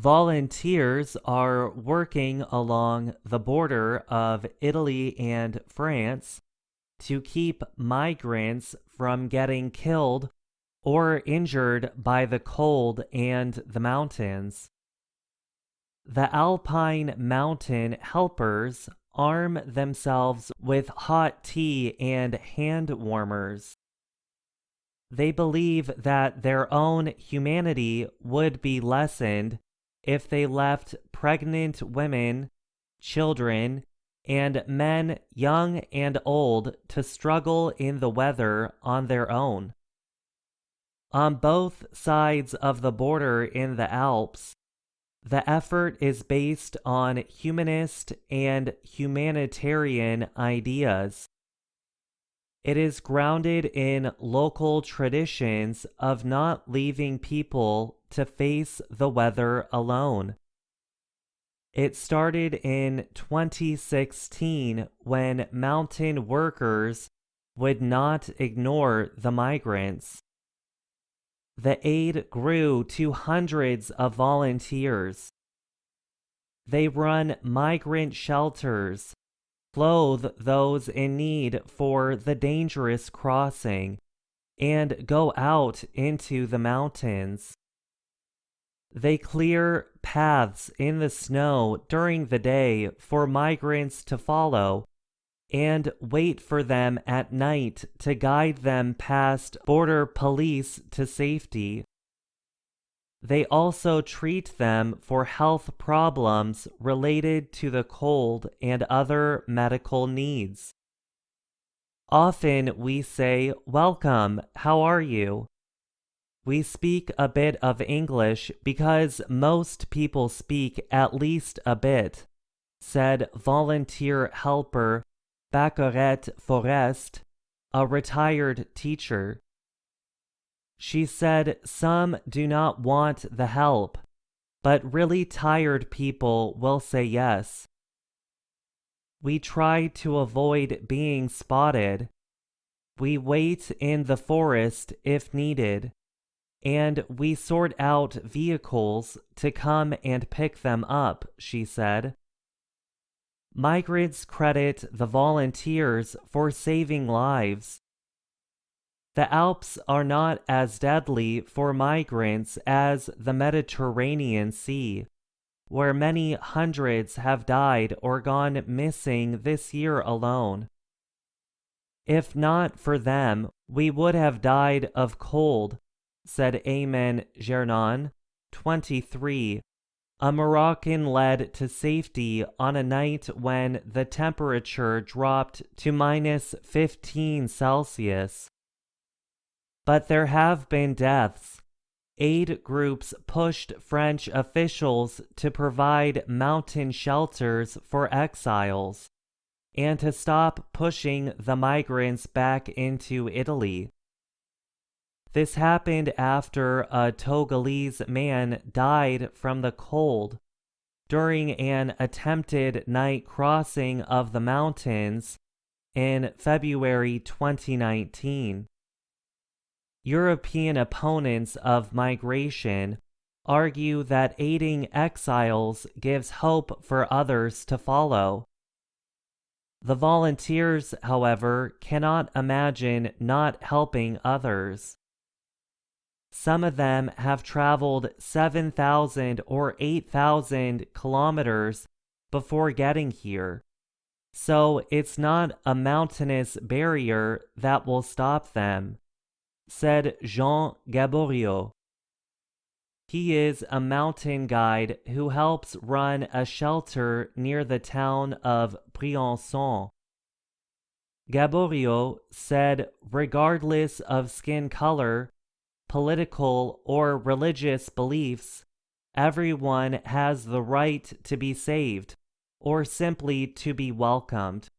Volunteers are working along the border of Italy and France to keep migrants from getting killed or injured by the cold and the mountains. The Alpine Mountain helpers arm themselves with hot tea and hand warmers. They believe that their own humanity would be lessened if they left pregnant women, children, and men young and old to struggle in the weather on their own. On both sides of the border in the Alps, the effort is based on humanist and humanitarian ideas. It is grounded in local traditions of not leaving people to face the weather alone. It started in 2016 when mountain workers would not ignore the migrants. The aid grew to hundreds of volunteers. They run migrant shelters, clothe those in need for the dangerous crossing, and go out into the mountains. They clear paths in the snow during the day for migrants to follow and wait for them at night to guide them past border police to safety. They also treat them for health problems related to the cold and other medical needs. Often we say, "Welcome, how are you?" We speak a bit of English because most people speak at least a bit, said volunteer helper Baccarat Forest, a retired teacher. She said some do not want the help, but really tired people will say yes. We try to avoid being spotted. We wait in the forest if needed, and we sort out vehicles to come and pick them up, she said. Migrants credit the volunteers for saving lives. The Alps are not as deadly for migrants as the Mediterranean Sea, where many hundreds have died or gone missing this year alone. If not for them, we would have died of cold, said Ayman Gernon, 23, a Moroccan led to safety on a night when the temperature dropped to -15 Celsius. But there have been deaths. Aid groups pushed French officials to provide mountain shelters for exiles and to stop pushing the migrants back into Italy. This happened after a Togolese man died from the cold during an attempted night crossing of the mountains in February 2019. European opponents of migration argue that aiding exiles gives hope for others to follow. The volunteers, however, cannot imagine not helping others. Some of them have traveled 7,000 or 8,000 kilometers before getting here, so it's not a mountainous barrier that will stop them, said Jean Gaboriau. He is a mountain guide who helps run a shelter near the town of Briançon. Gaboriau said regardless of skin color, political or religious beliefs, everyone has the right to be saved or simply to be welcomed.